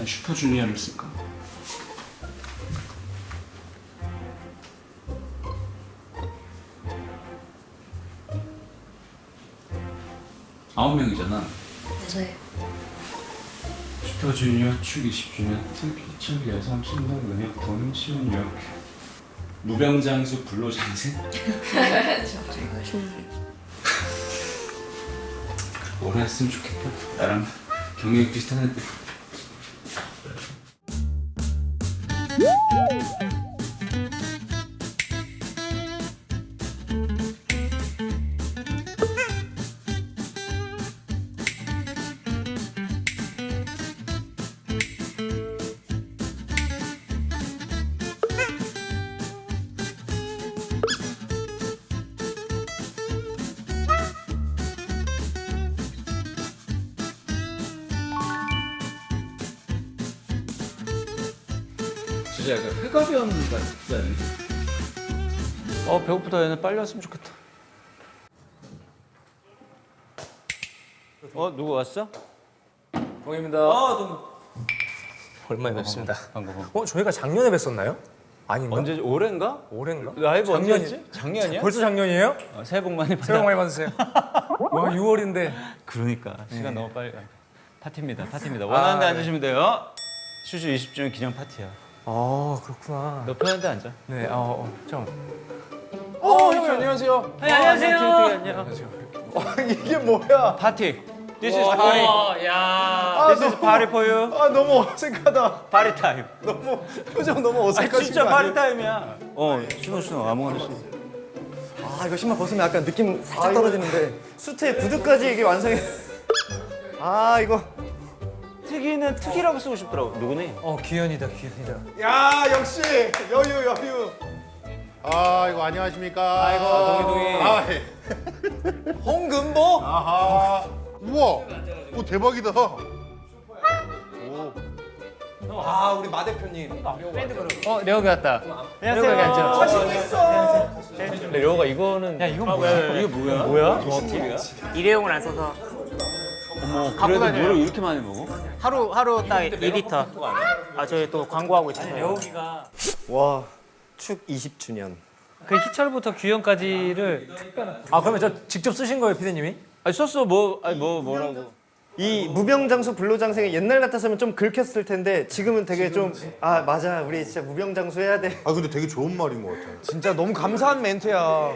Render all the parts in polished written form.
슈퍼주니어를 쓸까? 아홉 명이잖아. 네. 슈퍼주니어 축 20주년, 특히 축 여성 신동 은혁 돈 시운역 무병장수 불로장생. 오래 했으면 좋겠다. 나랑 경력 비슷한 애들. 진짜 약간 회가변 같지 않니? 배고프다. 얘네 빨리 왔으면 좋겠다. 누구 왔어? 동입니다. 너무 오랜만에 뵙습니다. 반가워. 저희가 작년에 뵀었나요? 아닌가? 언제 올해인가? 올해인가? 라이브 작년이- 언제였지? 작년이야? 벌써 작년이에요? 새해 복 많이 받아. 새해 복 많이 받으세요. 와 6월인데. 그러니까 시간 너무 빨리 가. 파티입니다. 원하는 데 앉으시면 돼요. 슈슈 20주년 기념 파티야. 아 그렇구나. 너 편한 데 앉아. 네. 참. 형 안녕하세요. 안녕하세요. 안녕. 이게 뭐야? 파티. This is party. This is party for you. 아 너무 어색하다. Party time. 너무 표정 너무 어색하신 아 진짜 거 파티 아니에요? 타임이야. 신호 아무거나 신어. 아 이거 신발 벗으면 약간 느낌 살짝 떨어지는데 수트에 구두까지 이게 완성이. 아 이거. 특이는 특이라고 쓰고 싶더라고. 누구니? 귀현이다. 야 역시 여유. 아 이거 안녕하십니까. 아이고 동이. 아, 예. 홍금보? 아하. 우와. 오 대박이다. 아 우리 마 대표님. 레오가 왔다. 안녕하세요. 여기 앉아. 하시고 있어. 레오가 이거는. 야 이건 뭐야? 이게 뭐야? 뭐야? 정확히가? 일회용을 안 써서 그래도 다녀요. 물을 이렇게 많이 먹어? 하루 딱 2리터. 저희 또 광고하고 있어요. 여기가 와축 20주년. 그 희철부터 규현까지를 그러면 저 직접 쓰신 거예요, 피디님이? 아니 썼어. 뭐라고? 이 무병장수 불로장생이 옛날 같았으면 좀 긁혔을 텐데 지금은 되게 좀 맞아 우리 진짜 무병장수 해야 돼. 아 근데 되게 좋은 말인 것 같아요. 진짜 너무 감사한 멘트야.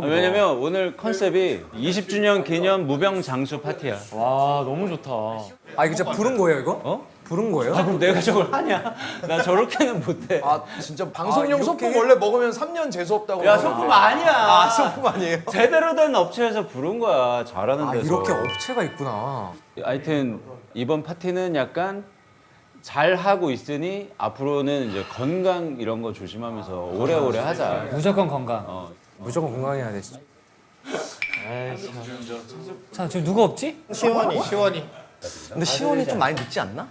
왜냐면 오늘 컨셉이 20주년 기념 무병장수 파티야. 와 너무 좋다. 이거 진짜 부른 거예요, 이거? 부른 거예요? 그럼 내가 저걸 하냐? 나 저렇게는 못해. 진짜 방송용 소품 원래 먹으면 3년 재수 없다고. 야 소품 아니야. 소품 아니에요? 제대로 된 업체에서 부른 거야. 잘하는 데서. 이렇게 업체가 있구나. 하여튼 이번 파티는 약간 잘 하고 있으니 앞으로는 이제 건강 이런 거 조심하면서 오래오래 하자. 무조건 건강. 무조건 건강해야 돼, 진짜. 자 지금 누가 없지? 시원이. 근데 시원이 좀 많이 늦지 않나?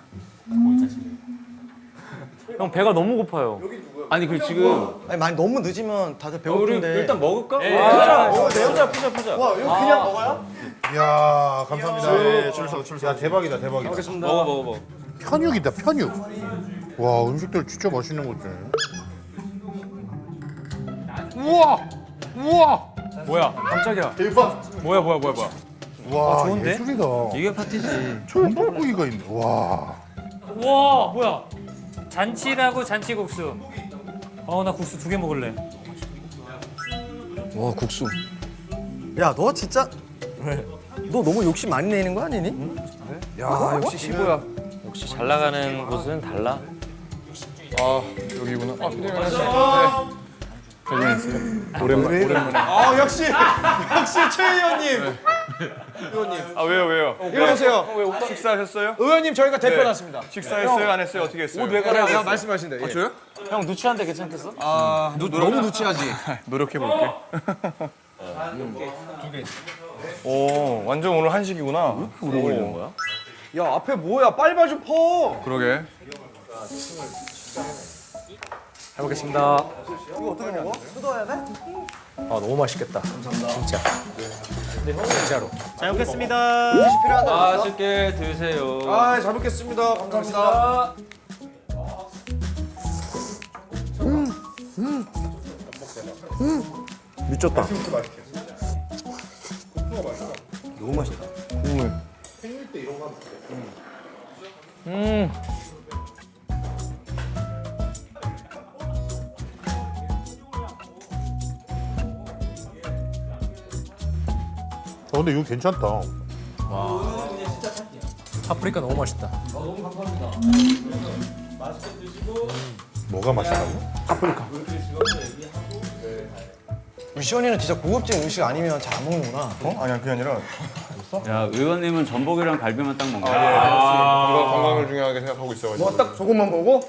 형 배가 너무 고파요. 아니 그 지금 아니 많이 너무 늦으면 다들 우리 배고픈데. 일단 먹을까? 푸자. 와 이거 그냥 먹어요? 이야 감사합니다. 줄 서. 야 대박이다. 먹어. 편육이다 편육. 와 음식들 진짜 맛있는 것들. 우와. 뭐야? 깜짝이야. 대박. 뭐야? 와 예술이다. 이게 파티지. 전복구이가 있네. 와. 와 뭐야? 잔치라고 잔치국수. 나 국수 2개 먹을래. 와 국수. 야 너 진짜 너 너무 욕심 많이 내는 거 아니니? 야 역시 시보야. 역시 잘 나가는 곳은 달라. 아 역시 최 의원님. 왜요? 일어나세요. 식사하셨어요? 의원님 저희가 대표 났습니다. 식사했어요? 안 했어요? 어떻게 했어요? 말씀하신대. 저요? 형 누추한데 괜찮겠어? 너무 누치하지. 노력해 볼게. 오, 완전 오늘 한식이구나. 왜 이렇게 오래 걸리는 거야? 야 앞에 뭐야? 빨리빨리 좀 퍼. 그러게. 잘 먹겠습니다. 이거 어떻게 먹어? 뜯어야 돼? 아 너무 맛있겠다. 감사합니다. 진짜. 진짜로. 잘 먹겠습니다. 맛있게 드세요. 잘 먹겠습니다. 감사합니다. 미쳤다. 근데 이거 괜찮다. 파프리카 너무 맛있다. 뭐가 맛있다고? 우리 시원이는 진짜 고급진 음식 아니면 잘 안 먹는구나. 아니야 그게 아니라 야, 의원님은 전복이랑 갈비만 딱 먹네. 건강을 중요하게 생각하고 있어가지고. 딱 저것만 보고?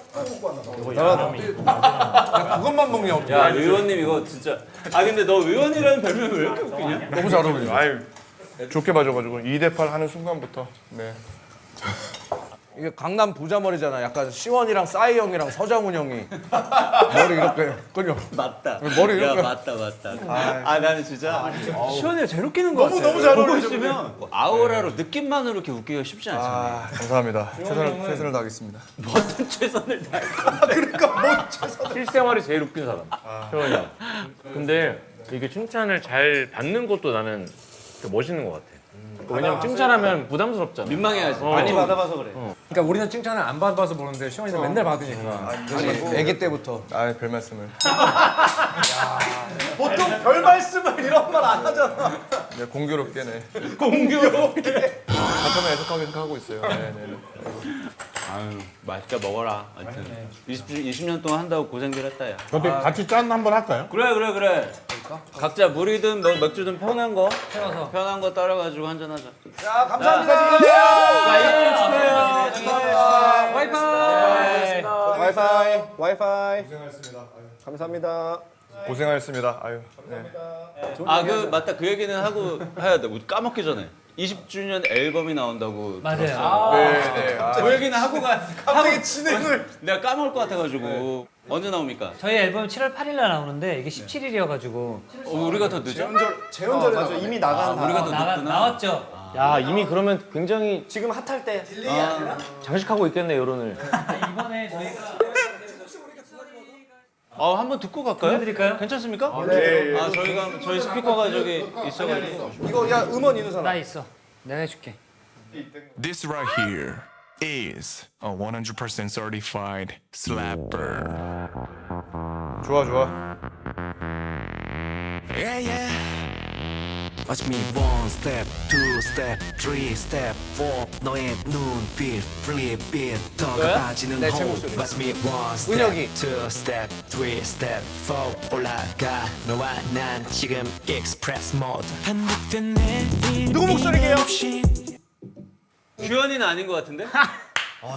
그것만 먹냐? 야, 의원님 이거 진짜. 아, 근데 너 의원이라는 별명이 왜 이렇게 웃기냐? 너무 잘 어울려. 아유 좋게 봐줘가지고 2대8 하는 순간부터 네. 이게 강남 부자머리잖아. 약간 시원이랑 싸이 형이랑 서장훈 형이 머리 이렇게 그죠? 맞다. 머리 이렇게. 야, 맞다. 아, 나는 진짜 시원이가 제일 웃기는 거 같아. 너무 잘 보고 있으면 아우라로 느낌만으로 이렇게 웃기가 쉽지 않잖아. 감사합니다. 최선을 다하겠습니다. 어떤 최선을 다해. 실생활이 제일 웃긴 사람. 시원이. 근데 이게 칭찬을 잘 받는 것도 나는 되게 멋있는 것 같아. 왜냐면 칭찬하면 부담스럽잖아. 민망해야지. 많이 받아봐서 그래. 그러니까 우리는 칭찬을 안 받아서 보는데 시원이는 맨날 받으니까. 아기 때부터. 별 말씀을. 보통 별 말씀을 이런 말 안 하잖아. 네, 공교롭게네. 공교롭게. 바텀에 해석하고 있어요. 네. 아유, 맛있게 먹어라. 하여튼 20년 동안 한다고 고생들 했다, 야. 근데 같이 짠 한번 할까요? 그래. 각자 물이든 뭐 맥주든 편한 거 따라가지고 한잔 하자. 자, 감사합니다. 자, 와이파이. 감사합니다. 고생하셨습니다. 아유. 네. 아, 그 맞다. 그 얘기는 하고 해야 돼. 우리 까먹기 전에 20주년 앨범이 나온다고. 맞아요. 네. 그 얘기는 하고 갑자기 진행을. 내가 까먹을 것 같아가지고. 언제 나옵니까? 저희 앨범 7월 8일 날 나오는데 이게 17일이어가지고 우리가 더 늦어? 재연절에 맞아. 이미 나간 우리가 더 늦구나. 나왔죠. 야 이미 그러면 굉장히 지금 핫할 때. 장식하고 있겠네 여론을. 이번에 저희가 한번 듣고 갈까요? 보여드릴까요? 괜찮습니까? 네. 저희 스피커가 저기 있어가지고. 이거 야 음원 있는 사람. 나 있어. 내가 해줄게. This right here is a 100% certified slapper. 좋아. Yeah, yeah. Watch me one step, two step, three step, four. 너의 눈빛, flip빛, 더 가빠지는 호흡. Watch me one step, two step, three step, four. 올라가 너와 난 지금 express mode. 반복된 내 누구 목소리게요? 규현이는 아닌 것 같은데?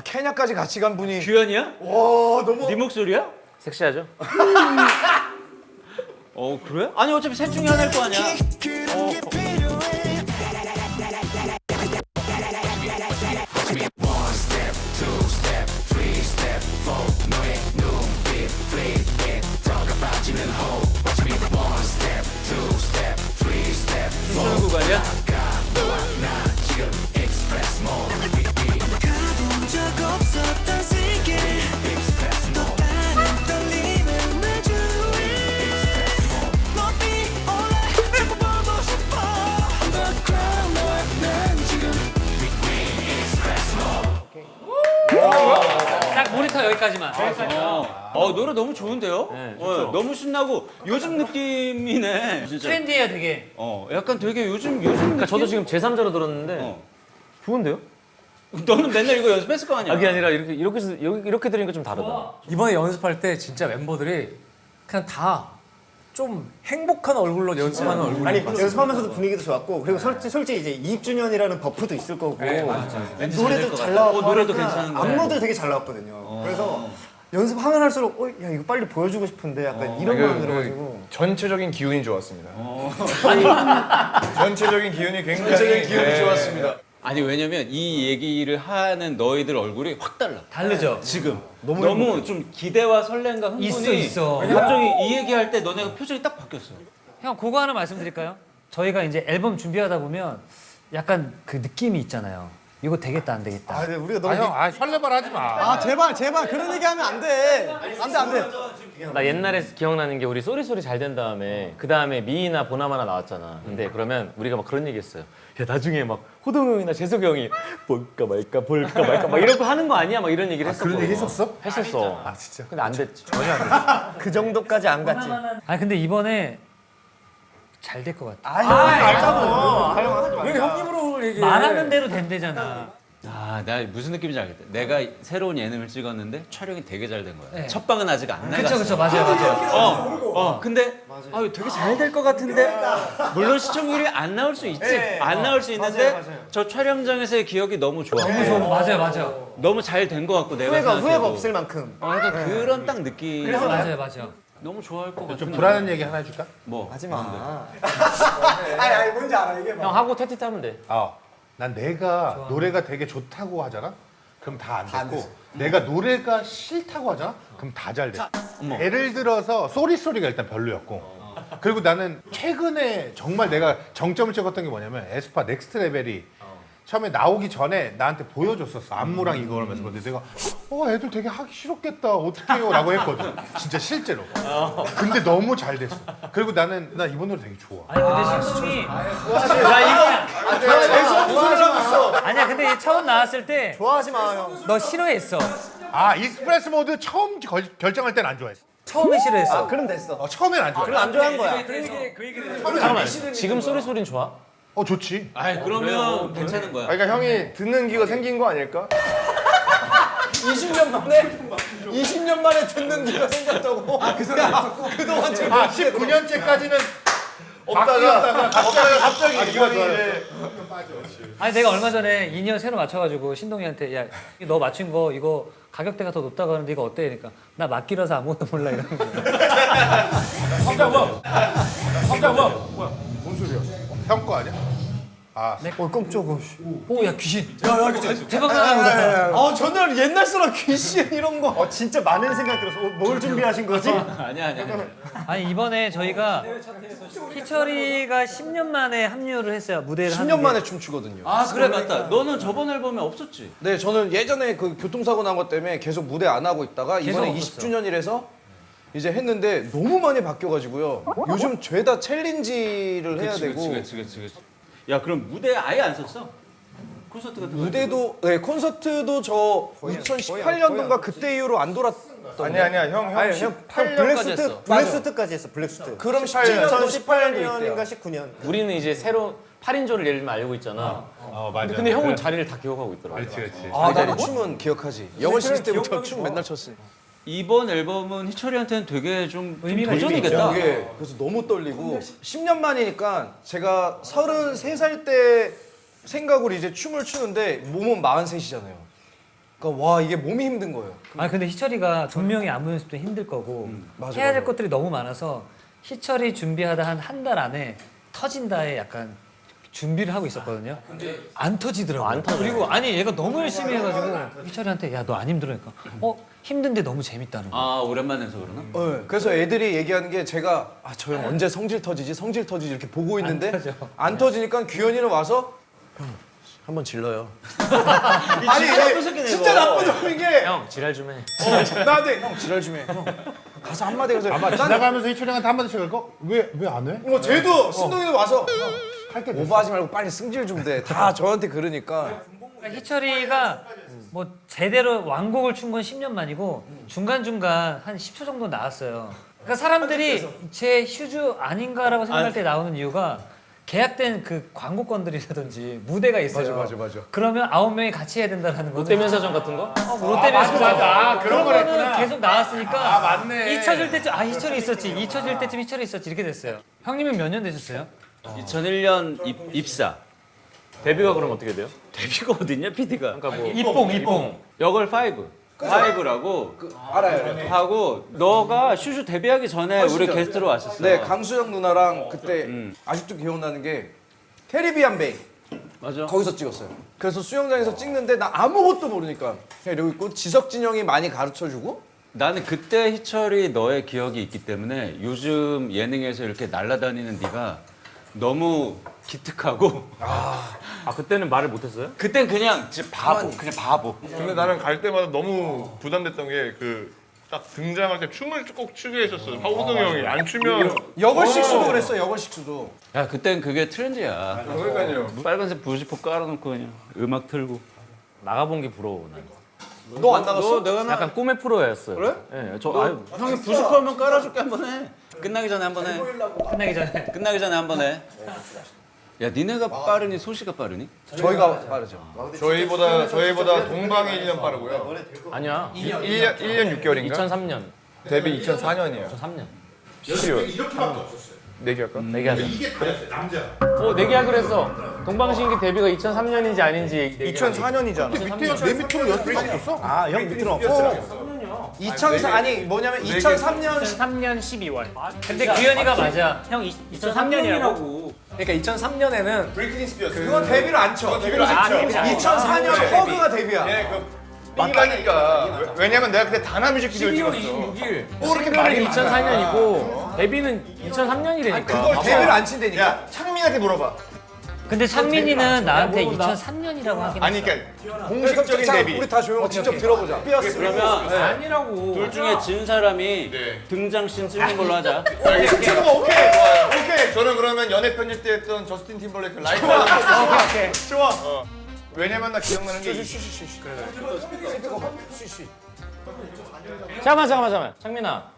케냐까지 같이 간 분이. 규현이야? 와 너무. 네 목소리야? 섹시하죠? 그래? 아니 어차피 셋 중에 하나일 거 아니야. 무슨 구간이야? 딱 모니터 여기까지만. 노래 너무 좋은데요? 너무 신나고 요즘 느낌이네. 진짜. 트렌디해요 되게. 약간 되게 요즘 그러니까 저도 지금 제3자로 들었는데 좋은데요? 너는 맨날 이거 연습했을 거 아니야? 그게 아니라 이렇게 들으니까 좀 다르다. 이번에 연습할 때 진짜 멤버들이 그냥 다 좀 행복한 얼굴로 연습하는 얼굴이 아니 연습하면서도 분위기도 좋았고 그리고 솔직히 이제 20주년이라는 버프도 있을 거고 노래도 잘 나왔고 노래도 괜찮은 거야. 안무도 되게 잘 나왔거든요. 그래서 연습하면 할수록 야 이거 빨리 보여주고 싶은데 약간 이런 마음이 들어가지고 전체적인 기운이 좋았습니다. 전체적인 기운이 굉장히 좋았습니다. 아니 왜냐면 이 얘기를 하는 너희들 얼굴이 확 달라. 다르죠. 지금 너무 좀 기대와 설렘과 흥분이 있어. 갑자기 이 얘기할 때 너네가 표정이 딱 바뀌었어. 형 그거 하나 말씀드릴까요? 저희가 이제 앨범 준비하다 보면 약간 그 느낌이 있잖아요. 이거 되겠다 안 되겠다. 아, 근데 우리가 너무 형, 설레발 하지 마. 아, 제발 그런 얘기 하면 안 돼. 안 돼. 나 옛날에 기억나는 게 우리 쏘리쏘리 잘 된 다음에 그 다음에 미이나 보나마나 나왔잖아. 근데 그러면 우리가 막 그런 얘기했어요. 야 나중에 막 호동 형이나 재석이 형이 볼까 말까 막 이런 거 하는 거 아니야? 막 이런 얘기를 했었거든. 그런 얘기 했었어? 했었어. 아 진짜. 근데 안 됐지. 그 정도까지 안 갔지. 아니 근데 이번에 잘 될 것 같아. 알자고. 왜 형님으로 얘기해? 말하는 대로 된대잖아. 아, 나 무슨 느낌인지 알겠다. 내가 새로운 예능을 찍었는데 촬영이 되게 잘 된 거야. 네. 첫 방은 아직 안 나갔어. 그쵸 맞아요. 근데 되게 잘 될 것 같은데 물론 시청률이 안 나올 수 있지. 안 나올 수 있는데 저 촬영장에서의 기억이 너무 좋아. 맞아요. 너무 잘 된 것 같고 내가 후회가 생각해도. 없을 만큼. 약간 그런 딱 느낌. 그래서 맞아요. 너무 좋아할 것 같아. 좀 불안한 얘기 하나 해줄까? 뭐 하지 마. 아니 뭔지 알아 이게. 형 하고 테티트 하면 돼. 난 내가 노래가 되게 좋다고 하잖아? 그럼 다 안 됐고 내가 노래가 싫다고 하잖아? 그럼 다 잘 돼. 예를 들어서 쏘리쏘리가 일단 별로였고 그리고 나는 최근에 정말 내가 정점을 찍었던 게 뭐냐면 에스파 넥스트 레벨이 처음에 나오기 전에 나한테 보여줬었어. 안무랑 이거 하면서. 근데 내가 애들 되게 하기 싫었겠다. 어떡해요? 라고 했거든. 진짜 실제로. 근데 너무 잘 됐어. 그리고 나 이번 노래 되게 좋아. 아니 근데 신동이 아니야 근데 얘 처음 나왔을 때 좋아하지 마, 형. 너 싫어했어. 익스프레스 모드 처음 결정할 때는 안 좋아했어. 처음에 싫어했어. 그럼 됐어. 처음엔 안 좋아했어. 그럼 안 좋아한 거야. 잠깐만. 지금 쏘리쏘리는 좋아? 좋지. 아이 그러면 괜찮은 거야. 그러니까 형이 듣는 기가 생긴 거 아닐까? 20년 만에 듣는 기가 생겼다고. 그 사람 있었고 그동안 지금 19년째까지는 없다가 갑자기 기가 좋아요. 아니 내가 얼마 전에 인이어 새로 맞춰가지고 신동이한테 야 너 맞춘 거 이거 가격대가 더 높다고 하는데 이거 어때? 그러니까 나 맞기라서 아무것도 몰라 이러는 거야. 형 거 아니야? 깜짝아. 오야 귀신. 야 이거 대박 나다. 저는 옛날 사람 귀신 이런 거. 진짜 많은 생각 들어서 뭘 준비하신 거지? 아니야. 아니 이번에 저희가 희철이가 10년 만에 합류를 했어요 무대를 10년 만에 춤추거든요. 아 그래 맞다. 너는 저번 앨범에 없었지? 네, 저는 예전에 그 교통사고 난 것 때문에 계속 무대 안 하고 있다가 이번에 없었어. 20주년이라서 이제 했는데 너무 많이 바뀌어가지고요. 요즘 죄다 챌린지를 해야 되고 그치. 야 그럼 무대 아예 안 썼어? 콘서트 같은 거? 무대도 네 콘서트도 저 2018년도인가 그때 이후로 안 돌았던. 아니야 형 블랙수트까지 했어. 블랙수트. 그럼 17년도 2018년인가 19년. 우리는 이제 새로 8인조를 예를 들면 알고 있잖아. 맞아. 근데 형은 자리를 다 기억하고 있더라고. 그렇지. 아, 나는 춤은 기억하지. 영원 시즌 때부터 춤 맨날 췄으니까. 이번 앨범은 희철이한테는 되게 좀 의미가 도전이겠다. 이게 그래서 너무 떨리고 10년 만이니까 제가 33살 때 생각으로 이제 춤을 추는데 몸은 43이잖아요. 그러니까 와 이게 몸이 힘든 거예요. 아니 근데 희철이가 분명히 안무 연습도 힘들 거고 해야 될 것들이 너무 많아서 희철이 준비하다 한 달 안에 터진다에 약간 준비를 하고 있었거든요. 안 터지더라고. 안 터져. 그리고 아니 얘가 너무 열심히 해가지고 희철이한테 야 너 안 힘들어니까 힘든데 너무 재밌다는 거. 아 오랜만에 해서 그러나? 네, 그래서 애들이 얘기하는 게 제가 저 형 언제 성질 터지지 이렇게 보고 있는데 안 터지니까 규현이는 와서 형 한번 질러요. 아니 진짜 나쁜 놈인 게 형 지랄 좀 해. 나한테 형 지랄 좀 해. 형 가서 한마디 해서 아마 지나가면서 희철이한테 한마디씩 할 거? 왜 안 해? 쟤도 신동이도 와서 할게 됐어. 오버하지 말고 빨리 승질 좀 대. 다 저한테 그러니까. 그러니까 희철이가 뭐 제대로 완곡을 춘 건 10년 만이고 중간중간 한 10초 정도 나왔어요. 그러니까 사람들이 제 휴즈 아닌가라고 생각할 때 나오는 이유가 계약된 그 광고권들이라든지 무대가 있어요. 맞아. 그러면 9명이 같이 해야 된다는 거. 롯데면사전 같은 거? 롯데면사전. 맞아. 그런 거는 거랬구나. 계속 나왔으니까. 맞네. 잊혀질 때쯤 희철이 있었지. 잊혀질 때쯤 희철이 있었지. 이렇게 됐어요. 형님은 몇 년 되셨어요? 2001년 입사. 데뷔가 그럼 어떻게 돼요? 데뷔가 어딨냐 PD가? 그러니까 뭐 입봉. 역을 5라고 알아요. 하고 너가 슈슈 데뷔하기 전에 우리 게스트로 왔었어. 네, 강수정 누나랑 그때 아직도 기억나는 게 캐리비안 베이. 맞아. 거기서 찍었어요. 그래서 수영장에서 찍는데 나 아무것도 모르니까 그냥 이러고 있고 지석진 형이 많이 가르쳐주고 나는 그때 희철이 너의 기억이 있기 때문에 요즘 예능에서 이렇게 날아다니는 네가 너무 기특하고 아 그때는 말을 못했어요? 그땐 그냥 진짜 바보, 그냥 바보. 근데 나는 갈 때마다 너무 부담됐던 게 그 딱 등장할 때 춤을 꼭 추게 했었어. 하우동 형이 안 추면 여걸식수도 그랬어. 여걸식수도. 야 그땐 그게 트렌드야. 그러니까요. 빨간색 부시포 깔아놓고 그냥 음악 틀고. 나가본 게 부러워 난. 너 안 나갔어? 내가 약간 꿈의 프로였어요. 그래? 예, 저 아유, 형이 부시포 하면 깔아줄게 한번 해. 끝나기 전에 한번 해. 끝나기 전에 한번 해. 야 니네가 빠르니 소시가 빠르니? 저희가 빠르죠. 저희보다 동방이 1년 빠르고요. 아니야. 1년 6개월인가? 2003년. 데뷔 2004년이에요. 3년. 12월. 이렇게밖에 없었어요. 내기할까? 내기하자. 이게 다였어요, 남자. 내기하기로 했어. 동방신기 데뷔가 2003년인지 아닌지. 2004년이잖아. 밑에 내 밑으로 연습하고 있었어? 아, 형 밑으로 없어. 2004 아니 뭐냐면 2003년 3년 12월. 근데 규현이가 맞아. 형 2003년이라고. 그러니까 2003년에는 브리트니 스피어스. 그건 데뷔를 안 쳐. 데뷔를 안 쳐. 2004년 허그가 데뷔야. 맞다니까. 왜냐면 내가 그때 다나 뮤직비디오를 찍었어. 26일. 뭐 이렇게 말이 2004년이고 데뷔는 2003년이라니까. 그걸 데뷔를 안 친다니까. 야, 창민한테 물어봐. 근데 창민이는 나한테 2003년이라고 하긴 아니 했어. 그러니까 공식적인 데뷔. 우리 다 조용히 직접 들어보자. 그러면 아니라고. 둘 중에 진 사람이 등장씬 찍는 걸로 하자. 오케이. 오케이. 저는 그러면 연애 편집 때 했던 저스틴 팀벌레이크 라이브. 오케이. 좋아. 왜냐면 나 기억나는 게 잠깐만. 창민아.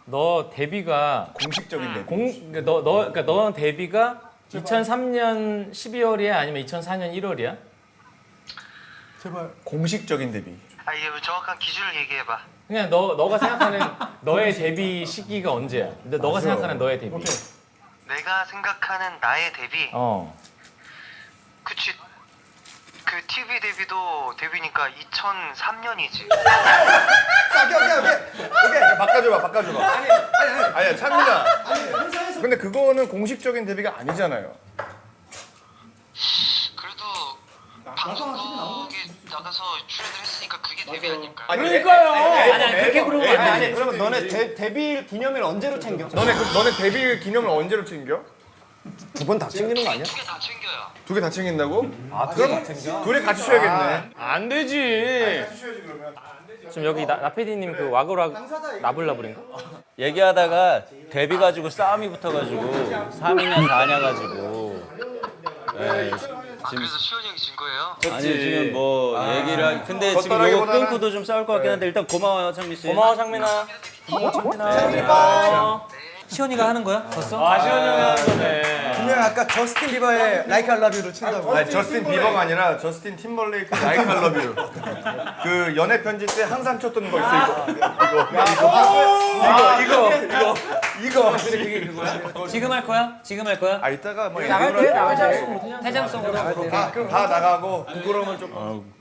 너 데뷔가 공식적인 데뷔. 그러니까 너 데뷔가 2003년 12월이야 아니면 2004년 1월이야? 공식적인 데뷔. 아 이게 정확한 기준을 얘기해봐. 그냥 너가 생각하는 너의 데뷔 시기가 언제야? 근데 너가 생각하는 너의 데뷔. 내가 생각하는 나의 데뷔. 그치. 그 TV 데뷔도 데뷔니까 2003년이지. 오케이. 바꿔줘봐. 아니야, 찬민아. 근데 그거는 공식적인 데뷔가 아니잖아요. 그래도 방송국에 나가서 출연을 했으니까 그게 데뷔 아닐까? 그러니까요. 아니 그렇게 물어보면 안 되지. 그러면 너네 데뷔 기념일 언제로 챙겨? 너네 데뷔 기념을 언제로 챙겨? 두 번 다 챙기는 거 아니야? 2개 다 챙겨요. 2개 다 챙긴다고? 그럼 둘이 같이 쉬어야겠네. 안 되지. 지금 여기 나 PD님 그 와그락 나불나불인가? 얘기하다가 데뷔 가지고 싸움이 붙어가지고 3이냐 4냐 가지고. 네, 그래서 시원이 형이 진 거예요? 아니 지금 뭐 얘기를 근데 지금 이거 끊고도 좀 싸울 것 같긴 한데 일단 고마워요 창민 씨. 고마워 창민아. 시원이가 하는 거야? 벌써? 시원이 형이 하는 거네. 분명 아까 저스틴 비버의 Like I Love You를 친다고. 아니 저스틴 비버가 아니라 저스틴 팀벌레이크 라이크 I Love You. 그 연애 편지 때 항상 쳤던 거 있어 이거. 지금 할 거야? 지금 할 거야? 아 이따가 뭐 퇴장송으로. 그럼 다 나가고 부끄러우면 좀.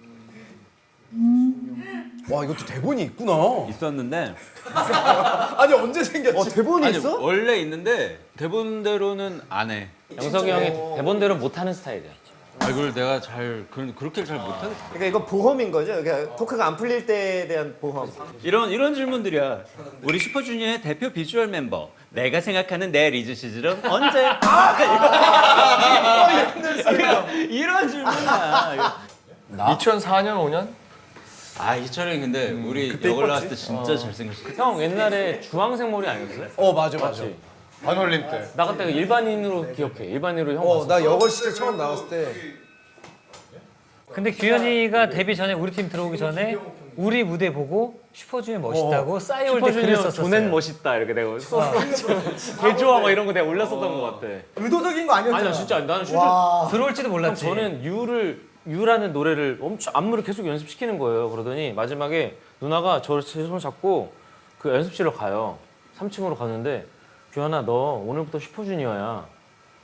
와 이것도 대본이 있구나. 있었는데 아니 언제 생겼지? 대본이 아니 있어? 원래 있는데 대본대로는 안 해. 영석이 형이 대본대로 못하는 스타일이야. 아 이걸 내가 그렇게 잘 못하겠어. 그러니까 이거 보험인 거죠? 그러니까 토크가 안 풀릴 때에 대한 보험. 이런 질문들이야. 우리 슈퍼주니어의 대표 비주얼 멤버. 내가 생각하는 내 리즈 시즌은 언제? 이런 질문이야. 2004년 5년? 아 희철이 근데 우리 여걸 나왔을 때 진짜 잘생겼어. 형 옛날에 주황색 머리 아니었어요? 맞아. 반올림 때. 나 그때 일반인으로 기억해. 일반인으로 형 봤어. 나 여걸 시대 처음 나왔을 때. 근데 규현이가 데뷔 전에 우리 팀 들어오기 전에 우리 무대 보고 슈퍼주니어 멋있다고 싸이올 때 글을 썼었어요. 조낸 멋있다 이렇게 내가 개 좋아 막 이런 거 내가 올렸었던 것 같아. 의도적인 거 아니었잖아. 아니야 진짜 나는 실제 들어올지도 몰랐지. 저는 유라는 노래를 엄청 안무를 계속 연습시키는 거예요. 그러더니 마지막에 누나가 저를 제 손을 잡고 그 연습실로 가요. 3층으로 가는데 규현아 너 오늘부터 슈퍼주니어야.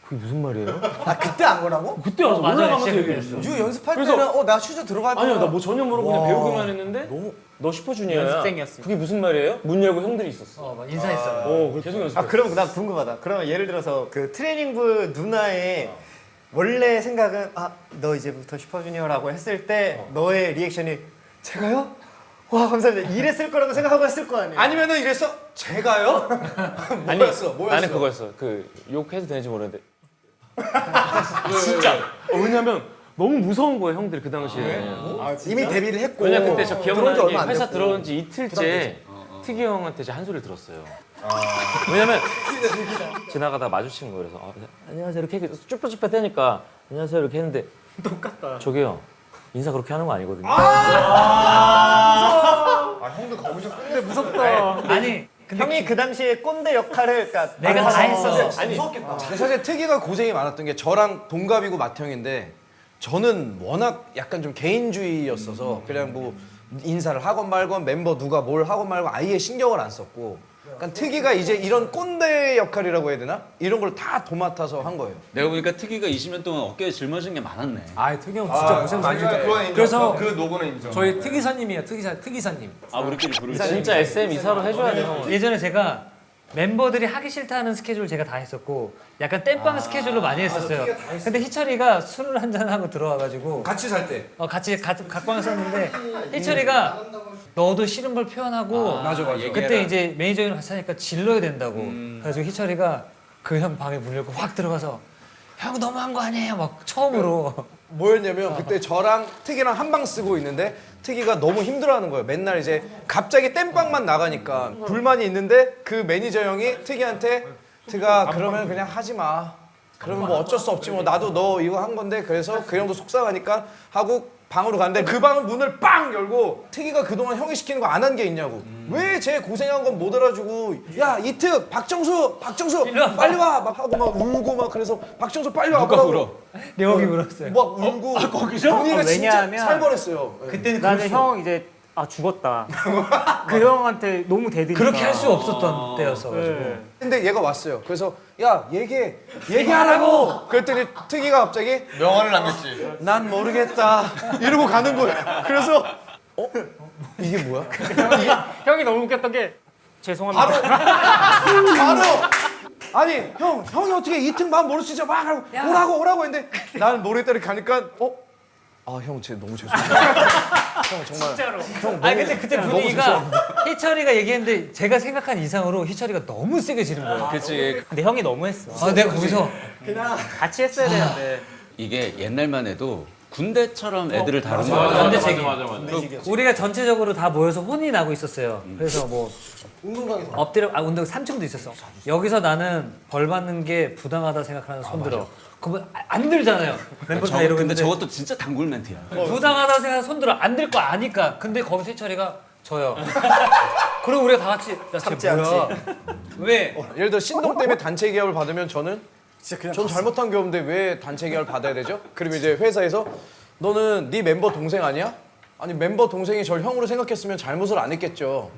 그게 무슨 말이에요? 아 그때 안 거라고? 그때 와서 맞아, 올라가면서 진짜 얘기했어. 유 연습할 그래서- 때는 나 슈즈 들어갈 거야. 아니야 나 뭐 전혀 모르고 그냥 배우기만 했는데 너 슈퍼주니어야. 연습생이었어. 그게 무슨 말이에요? 문 열고 형들이 있었어. 막 인사했어. 계속 연습. 그럼 나 궁금하다. 그러면 예를 들어서 그 트레이닝부 누나의 원래 생각은 너 이제부터 슈퍼주니어라고 했을 때 너의 리액션이 제가요? 와 감사합니다. 이랬을 거라고 생각하고 했을 거 아니에요. 아니면은 이랬어? 제가요? 뭐였어? 나는 그거였어. 그 욕해도 되는지 모르는데. 진짜. 왜냐면 너무 무서운 거예요, 형들이 그 당시에. 이미 데뷔를 했고. 왜냐 그때 저 들어온 지 기억나는 게 얼마 안 회사 됐고. 들어온 지 이틀째 특이 형한테 제가 한 소리를 들었어요. 왜냐면 지나가다가 마주친 거예요. 그래서 네, 안녕하세요 이렇게 쭈뼛쭈뼛 대니까 안녕하세요 이렇게 했는데 똑같다. 저기요 인사 그렇게 하는 거 아니거든요. 형도 거기서 근데 무섭다. 아니 근데 형이 그 당시에 꼰대 역할을 그러니까 내가 다 했었어. 아니 무섭겠다. 사실 특이가 고생이 많았던 게 저랑 동갑이고 맏형인데 저는 워낙 약간 좀 개인주의였어서 그냥 뭐 인사를 하건 말건 멤버 누가 뭘 하건 말건 아예 신경을 안 썼고 그러니까 특이가 이제 이런 꼰대 역할이라고 해야 되나? 이런 걸 다 도맡아서 한 거예요. 내가 보니까 특이가 20년 동안 어깨에 짊어진 게 많았네. 아 특이 형 진짜 고생 많이 했죠. 그래서 그 노고는 인정. 저희 특이사님이에요. 특이사님. 아 우리끼리 부르지. 진짜 SM 이사로 해줘야 돼요. 예전에 제가 멤버들이 하기 싫다는 스케줄 제가 다 했었고 약간 땜빵 스케줄로 많이 했었어요. 근데 희철이가 술을 한잔 하고 들어와가지고 같이 살 때. 같이 갖고 왔었는데 희철이가 너도 싫은 걸 표현하고 맞아. 그때 이제 매니저랑 같이 하니까 질러야 된다고. 그래서 희철이가 그 형 방에 문 열고 확 들어가서 형 너무한 거 아니에요? 막 처음으로. 뭐였냐면 그때 저랑 특이랑 한 방 쓰고 있는데 특이가 너무 힘들어하는 거예요. 맨날 이제 갑자기 땜빵만 나가니까 불만이 있는데 그 매니저 형이 특이한테 특아 그러면 그냥 하지 마. 그러면 뭐 어쩔 수 없지 뭐 나도 너 이거 한 건데 그래서 그 형도 속상하니까 하고 방으로 갔는데 그 방은 문을 빵 열고 특이가 그동안 형이 시키는 거 안 한 게 있냐고. 왜 쟤 고생한 건 못 알아주고 야 이특 박정수 빨리 와 막 하고 막 울고 막 그래서 박정수 빨리 와. 누가 울어? 내역이 울었어요. 막 울고 거기서? 본인이 진짜 살벌했어요. 그때는 나는 형 이제 죽었다. 그 형한테 너무 대드니까. 그렇게 할 수 없었던 때였어가지고. 근데 얘가 왔어요. 그래서 야 얘기하라고. 그랬더니 특이가 갑자기 명언을 남겼지. 난 모르겠다 이러고 가는 거야. 그래서 이게 뭐야? 형이 너무 웃겼던 게 죄송합니다. 바로 아니 형이 어떻게 이틀 마음 모를 수 있어 막 하고 오라고 했는데 나는 모르겠다 가니까 형 쟤 너무 죄송해요. 형 정말 진짜로. 형 아니 근데 그때 분위기가 희철이가 얘기했는데 제가 생각한 이상으로 희철이가 너무 세게 지른 거예요. 그치. 근데 형이 너무했어. 내가 거기서 같이 했어야 되는데. 이게 옛날만 해도 군대처럼 애들을 다루는 맞아. 거야. 연대책이. 우리가 전체적으로 다 모여서 혼이 나고 있었어요. 그래서 뭐 운동장에서 엎드려 운동 3층도 있었어. 여기서 나는 벌 받는 게 부당하다 생각하는 손 들어. 그러면 안 들잖아요. 멤버 다 이러고 근데 있는데 저것도 진짜 단골 멘트야. 부당하다 생각하는 손 들어. 안 들 거 아니까. 근데 거기서 희철이가 져요. 그리고 우리가 다 같이 참지 뭐야? 않지. 왜? 예를 들어 신동 때문에 단체 계약을 받으면 저는 전 잘못한 게 없는데 왜 단체 계약을 받아야 되죠? 그리고 이제 회사에서 너는 네 멤버 동생 아니야? 아니 멤버 동생이 절 형으로 생각했으면 잘못을 안 했겠죠.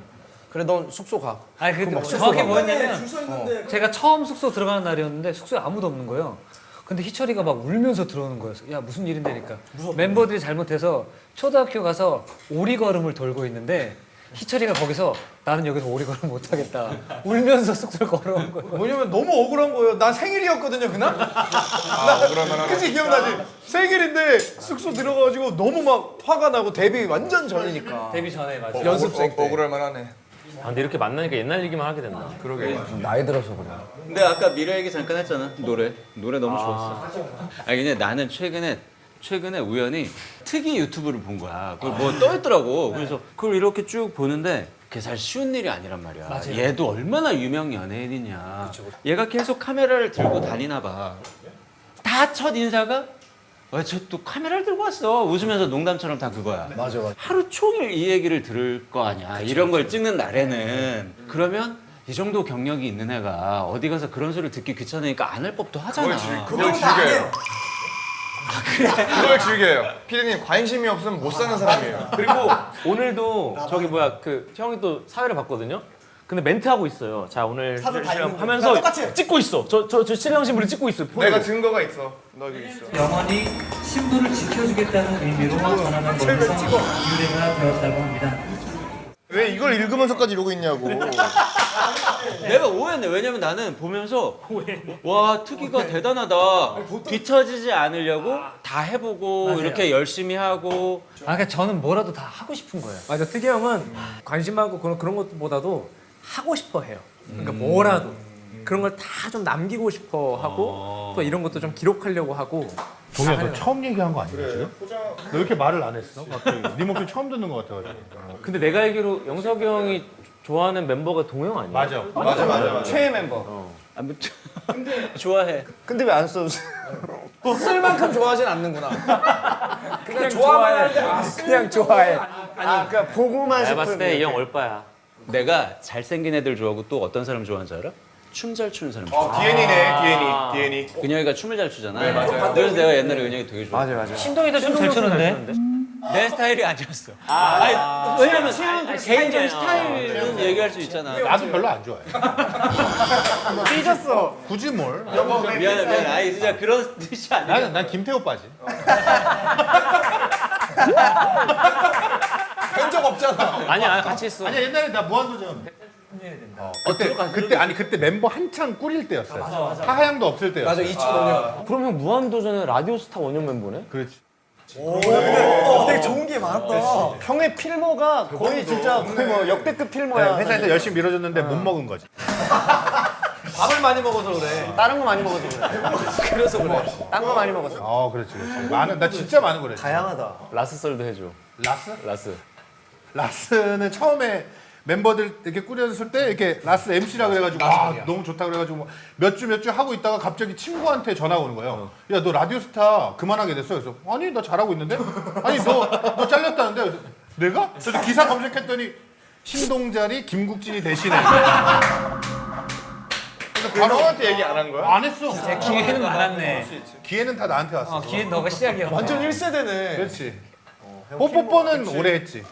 그래 넌 숙소 가. 아니 그 막 숙소 정확히 가고. 뭐였냐면 제가 처음 숙소 들어가는 날이었는데 숙소에 아무도 없는 거예요. 근데 희철이가 막 울면서 들어오는 거였어. 야 무슨 일인데니까. 멤버들이 잘못해서 초등학교 가서 오리걸음을 돌고 있는데 희철이가 거기서 나는 여기서 오리걸음 못 하겠다. 울면서 숙소를 걸어온 거예요. 뭐냐면 너무 억울한 거예요. 난 생일이었거든요 그날. 그치 기억나지? 생일인데 숙소 들어가가지고 너무 막 화가 나고 데뷔 완전 전이니까. 데뷔 전에 맞아. 연습생 때. 억울할 만하네. 근데 이렇게 만나니까 옛날 얘기만 하게 된다. 그러게. 나이 들어서 그래. 근데 아까 미래 얘기 잠깐 했잖아. 노래 너무 좋았어. 아니 근데 나는 최근에 우연히 특이 유튜브를 본 거야. 그걸 뭐 떠있더라고. 그래서 그걸 이렇게 쭉 보는데 그게 사실 쉬운 일이 아니란 말이야. 맞아요. 얘도 얼마나 유명 연예인이냐. 얘가 계속 카메라를 들고 다니나 봐. 다 첫 인사가 쟤 또 카메라를 들고 왔어. 웃으면서 농담처럼 다 그거야. 맞아. 하루 종일 이 얘기를 들을 거 아니야. 이런 걸 찍는 날에는. 그러면 이 정도 경력이 있는 애가 어디 가서 그런 소리를 듣기 귀찮으니까 안 할 법도 하잖아. 그걸 즐겨요. 그걸 즐겨요. 피디님 관심이 없으면 못 사는 사람이에요. 그리고 오늘도 저기 그 형이 또 사회를 봤거든요. 근데 멘트 하고 있어요. 자 오늘 하면서 찍고 있어. 저 신랑 신부를 찍고 있어요. 내가 증거가 있어. 너도 있어. 영원히 신부를 지켜주겠다는 의미로 전하는 것에서 유래가 되었다고 합니다. 왜 이걸 읽으면서까지 이러고 있냐고. 내가 오해했네. 왜냐면 나는 보면서 와 특이가 대단하다. 뒤처지지 않으려고 다 해보고 맞아요. 이렇게 열심히 하고. 그러니까 저는 뭐라도 다 하고 싶은 거예요. 맞아. 특이 형은 관심 많고 그런 것보다도 하고 싶어 해요. 그러니까 뭐라도 그런 걸 다 좀 남기고 싶어 하고 또 이런 것도 좀 기록하려고 하고. 동희야 너 처음 얘기한 거 아니야 지금? 너 이렇게 말을 안 했어? 갑자기 네 목소리 처음 듣는 거 같아가지고. 근데 내가 알기로 영석이 형이 좋아하는 멤버가 동영 아니야? 맞아. 최애 member. 아무튼 좋아해. 근데 왜 안 써주세요? 쓸 만큼 좋아하진 않는구나. 그냥 좋아해. 그냥 좋아해. 아, 그러니까 보고만 내가 싶은. 봤을 때 이 형 올빠야. 내가 잘생긴 애들 좋아하고 또 어떤 사람 좋아하는지 알아? 춤 잘 추는 사람 좋아. 디엔이네, 디엔이. 은혁이가 춤을 잘 추잖아. 그래서 내가 옛날에 은혁이 되게 좋아. 맞아. 신동이도 좀 잘 추는데. 내 스타일이 아니었어. 아니, 왜냐면 개인적인 스타일은 얘기할 수 있잖아. 나도 별로 안 좋아해. 삐졌어. 굳이 뭘? 미안해. 아니 진짜 그런 뜻이 아니야. 난 김태호 빠지. 뵌적 없잖아. 아니야 같이 있어. 아니 옛날에 나 무한도전. 그때 멤버 한창 꾸릴 때였어요. 하하양도 없을 때였어. 맞아 2005년. 그럼 형 무한도전은 라디오스타 원년 멤버네? 그렇지. 되게 좋은 게 많았다. 형의 필모가 거의 진짜 거의 뭐 역대급 필모야. 회사에서 열심히 밀어줬는데 못 먹은 거지. 밥을 많이 먹어서 그래. 다른 거 많이 먹어서 그래. 그래서 그래. 딴 거 많이 먹었어. 그렇지. 나 진짜 많은 거래. 다양하다. 라스 썰도 해줘. 라스? 라스는 처음에 멤버들 이렇게 꾸렸을 때 이렇게 라스 MC라 그래가지고 너무 좋다 그래가지고 몇 주 하고 있다가 갑자기 친구한테 전화가 오는 거예요. 야 너 라디오스타 그만하게 됐어. 그래서 아니 나 잘하고 있는데? 아니 너 잘렸다는데? 그래서 내가? 그래서 기사 검색했더니 신동자리 김국진이 대신해. 근데 바로 형한테 얘기 안 한 거야? 안 했어. 기회는 많았네. 기회는 다 나한테 왔어. 기회는 너가 시작이야. 완전 1세대네. 그렇지. 뽀뽀뽀는 오래 했지.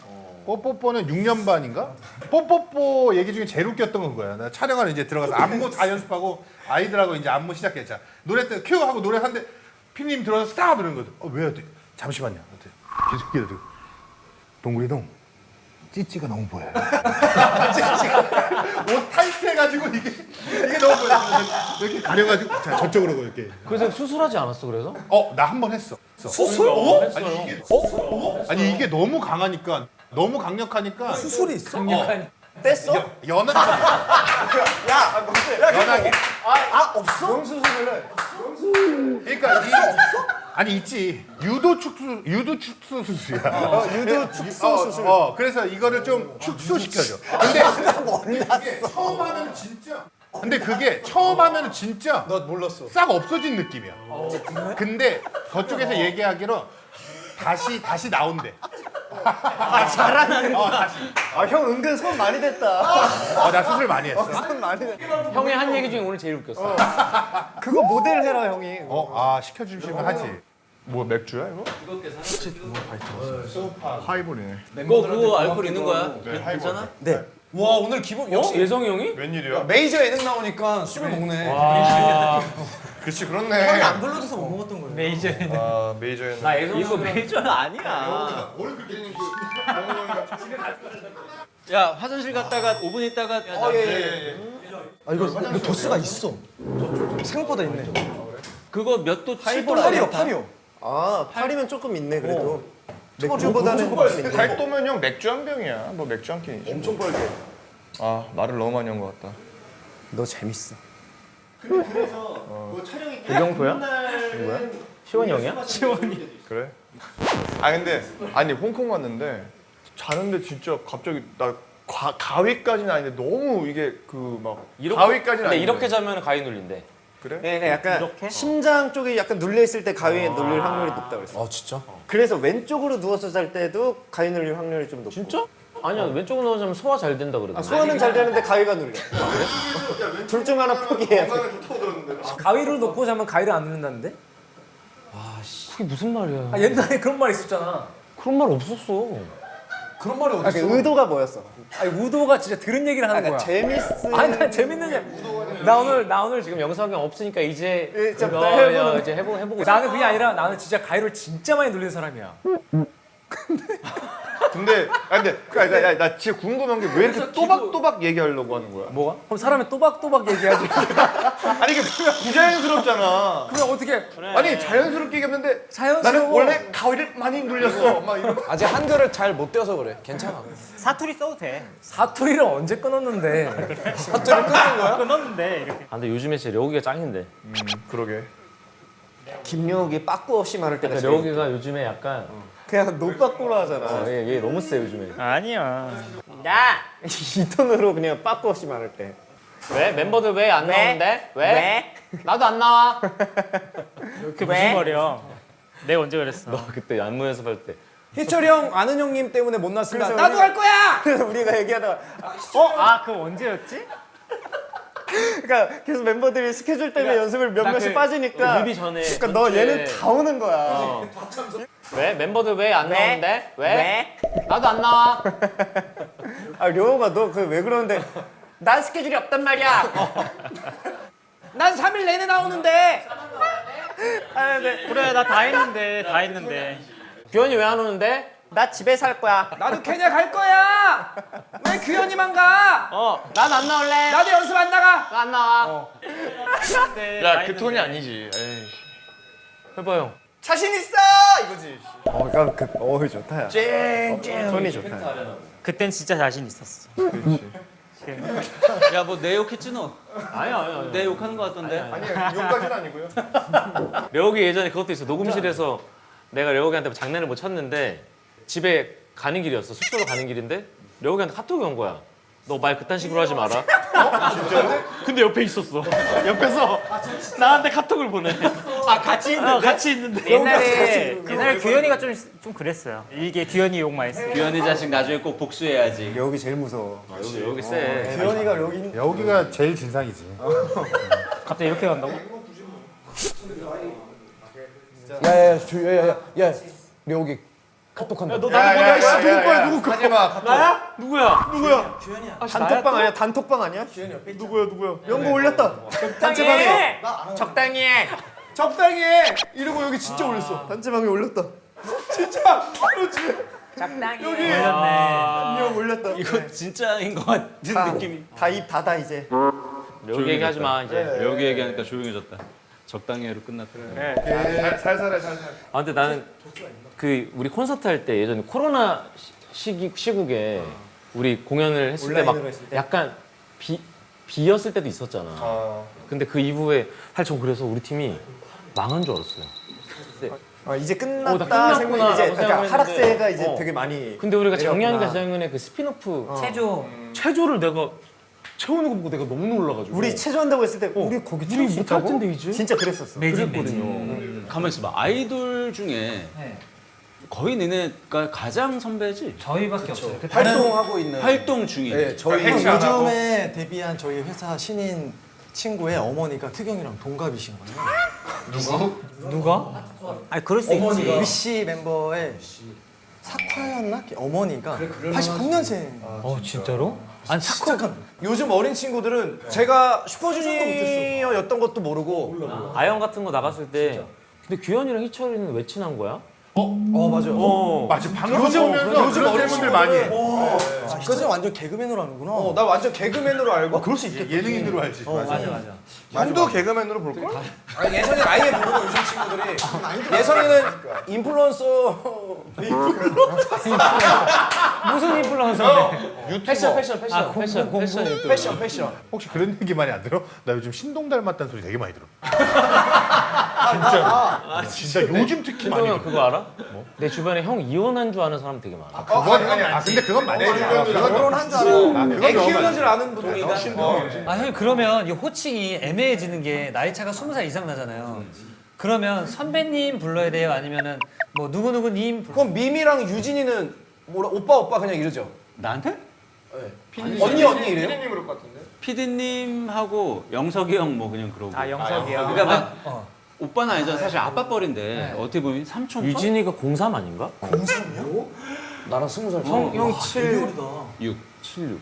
뽀뽀뽀는 6년 반인가? 뽀뽀뽀 얘기 중에 제일 웃겼던 건 거야. 나 촬영을 이제 들어가서 안무 다 연습하고 아이들하고 이제 안무 시작했잖아. 노래 때 큐 하고 노래하는데 피디님 들어와서 스탑 이러는 거죠. 왜? 잠시만요. 계속 기다려. 동구리동 찌찌가 너무 보여요. 옷 타이트해가지고 이게 너무 보여. 이렇게 가려가지고 자 저쪽으로 이렇게. 그래서 수술하지 않았어 그래서? 나 한 번 했어. 수술? 아니 이게 너무 강하니까 너무 강력하니까 수술이 있어? 강력한. 뗐어? 연한 연하게. 없어? 명수술을 해. 그러니까 아니 있지. 유도 축소 수술이야. 유도 축소 수술. 그래서 이거를 좀 축소시켜줘. 근데 이게 처음 하면은 진짜. 근데 그게 처음 하면은 진짜 너 몰랐어. 싹 없어진 느낌이야. 근데 저쪽에서 얘기하기로 다시 나온대. 잘하는 거. 다시. 형 은근 손 많이 됐다. 나 수술 많이 했어. 손 많이 됐다. 형의 한 얘기 중에 오늘 제일 웃겼어. 그거 모델 해라 형이. 시켜주시면 하지. 뭐 맥주야 이거? 하이볼이네. 그거 알코올 있는 거야? 괜찮아? 네. 와 오늘 기분 역시 예성이 형이? 웬일이야? 메이저 예능 나오니까 술을 먹네. 그치 그렇네. 안 불러줘서 못 먹었던 거예요. 메이저. 아 메이저였네. 나 예성 이거 메이저는 아니야. 야 화장실 갔다가 5분 있다가 이거 도수가 있어. 생각보다 있네. 그거 몇 도? 7도 8이요. 아 8이면 조금 있네 그래도. 맥주보다는 조금 있네. 8도면 형 맥주 한 병이야. 뭐 맥주 한 캔이지. 엄청 빨개. 아 말을 너무 많이 한 것 같다. 너 재밌어. 고경표야? 누구야? 시원이 형이야? 시원이. 그래? 근데 홍콩 갔는데 자는데 진짜 갑자기 나 가위까지는 아닌데 너무 이게 가위까지는 근데 이렇게 자면 가위 눌린대. 그래? 네, 약간 심장 쪽이 약간 눌려 있을 때 가위에 눌릴 확률이 높다 그랬어. 진짜? 그래서 왼쪽으로 누워서 잘 때도 가위 눌릴 확률이 좀 높고. 진짜? 아니야 왼쪽으로 넣어주면 소화 잘 된다 그러던데. 소화는 잘 되는데 가위가 눌려. 그래? 둘 중 하나 포기해야 돼. 가위를 넣고 자면 가위를 안 넣는다는데? 그게 무슨 말이야? 옛날에 그런 말 있었잖아. 그런 말 없었어. 그런 말이 어디 있어? 의도가 뭐였어? 우도가 진짜 들은 얘기를 하는 거야. 재밌으면. 난 재밌느냐? 나 오늘 지금 영석이 형 없으니까 이제 좀 이제 해보고. 나는 그게 아니라 나는 진짜 가위를 진짜 많이 눌린 사람이야. 근데 나 진짜 궁금한 게 왜 이렇게 또박또박 얘기하려고 하는 거야? 뭐가? 그럼 사람이 또박또박 얘기하지. 아니 이게 부자연스럽잖아. 그럼 어떻게? 아니 자연스럽게 얘기했는데 자연스러워. 나는 원래 가위를 많이 눌렸어. 막 이런. 아직 한글을 잘 못 떼어서 그래. 괜찮아. 사투리 써도 돼. 사투리를 언제 끊었는데? 사투리 끊는 거야? 끊었는데 이렇게. 아, 근데 요즘에 진짜 려욱이가 짱인데. 그러게. 김용욱이 빠꾸 없이 말할 때가 그러니까 려욱이가 요즘에 약간 그냥 노빠꾸로 하잖아. 얘 너무 세 요즘에. 아니야. 이 톤으로 그냥 빠꾸 없이 말할 때. 왜? 멤버들 왜 안 나오는데? 왜? 나도 안 나와. 그게 무슨 말이야? 내가 언제 그랬어? 너 그때 안무 연습할 때. 희철이 형, 아는 형님 때문에 못 났습니다. 그래서 나도 할 거야! 그래서 우리가 얘기하다가 그거 언제였지? 그러니까 계속 멤버들이 스케줄 때문에 연습을 몇 명씩 빠지니까 뮤비 전에. 그러니까 너 얘는 다 오는 거야. 왜? 멤버들 왜 안 나오는데? 왜? 나도 안 나와. 아 려호가 너 그 왜 그러는데 난 스케줄이 없단 말이야. 난 3일 내내 나오는데! 그래 나 다 했는데. 규현이 왜 안 오는데? 나 집에 살 거야. 나도 케냐 갈 거야! 왜 규현이만 가? 난 안 나올래. 나도 연습 안 나가! 나 안 나와. 야 그 톤이 아니지. 에이. 해봐요. 자신 있어! 이거지. 그러니까 좋다 야. 쨍쨍. 톤이 좋다. 그땐 진짜 자신 있었어. 야 뭐 내 욕했지 너? 아니야. 내 욕하는 거 같던데? 아니야 욕까지는 아니고요. 려욱이 예전에 그것도 있어. 녹음실에서 내가 려욱이한테 장난을 못 쳤는데 집에 가는 길이었어. 숙소로 가는 길인데 려욱이한테 카톡이 온 거야. 너 말 그딴 식으로 하지 마라. 진짜요? 근데 옆에 있었어. 옆에서 나한테 카톡을 보내. 같이 있는데. 옛날에 규현이가 좀 그랬어요. 이게 규현이 욕 많이 했어. 규현이 자식 나중에 꼭 복수해야지. 여기 제일 무서워. 여기 세. 규현이가 여기 여기가 제일 진상이지. 갑자기 이렇게 간다고? 야야야야야 려욱이 카톡한다. 누구 거야? 누구 거? 하지마. 나야? 누구야? 단톡방 아니야? 단톡방 아니야? 누구야? 연구 올렸다. 단체방에 적당히 해. 적당히 해! 이러고 여기 진짜 올렸어. 단체방에 올렸다. 진짜! 그렇지. 적당히 여기. 형 올렸다. 이거 진짜인 것 같은 느낌이. 다 입 닫아 이제. 려욱이 얘기하지 마 이제. 여기 얘기하니까 조용해졌다. 적당히 해로 끝났다. 살살해 살살. 아 근데 나는 그 우리 콘서트 할 때 예전에 코로나 시국에 우리 공연을 했을 때 막 온라인으로 했을 때? 약간 비었을 때도 있었잖아. 근데 그 이후에 사실 전 그래서 우리 팀이 망한 줄 알았어요. 이제 나 끝났다 끝났구나 생각이 이제 라고 그러니까 생각을 하락세가 했는데, 이제 되게 많이. 근데 우리가 내려왔구나. 작년인가 재작년에 그 스피노프 체조 체조를 내가 채우는 거 보고 내가 너무 놀라가지고 우리 체조한다고 했을 때 우리 거기 채울 수 못할 있다고? 텐데 이제 진짜 그랬었어. 그랬거든요. 가만 있어봐. 아이돌 중에 거의 너네가 가장 선배지? 저희밖에 없어요. 활동하고 있는. 활동 중에. 네, 저희 해치 안 하고. 요즘에 데뷔한 저희 회사 신인 친구의 어머니가 특영이랑 동갑이신 거예요. 누가? 아니 그럴 수 있지. 위시 멤버의 사쿠라였나? 어머니가 83년생. 진짜로? 아니 잠깐. 요즘 어린 친구들은 제가 슈퍼주니어였던 것도 모르고. 아영 같은 거 나갔을 때 근데 규현이랑 희철이는 왜 친한 거야? 맞아요. 맞아 방송 오면서 요즘 그런 어린 질문들 많이 해. 그것은 완전 개그맨으로 하는구나. 나 완전 개그맨으로 알고. 그럴 수 있겠다. 예능인으로 알지. 맞아. 형도 개그맨으로 볼 걸? 아니, 예선이는 아예 모르고 요즘 친구들이. 예선이는 인플루언서. 무슨 인플루언서인데? 패션. 혹시 그런 얘기 많이 안 들어? 나 요즘 신동 닮았다는 소리 되게 많이 들어. 진짜 요즘 특히 많이 신동형 들어. 그거 알아? 내 주변에 형 이혼한 줄 아는 사람 되게 많아. 근데 그건 맞지. 결혼한 줄 알아. 애 키우는 줄 아는 분이 형님 그러면 이 호칭이 애매해지는 게 나이 차가 20살 이상 나잖아요. 그러면 선배님 불러야 돼요? 아니면은 뭐 누구누구님? 그럼 미미랑 유진이는 뭐라 오빠 그냥 이러죠. 나한테? 언니 이래요? 피디님 그럴 것 같은데. 피디님하고 영석이 형 뭐 그냥 그러고. 영석이 형. 그러니까 막 오빠는 아니잖아. 사실 아빠 뻘인데 어떻게 보면 삼촌. 유진이가 03 아닌가? 나랑 20살. 형 7, 6. 76.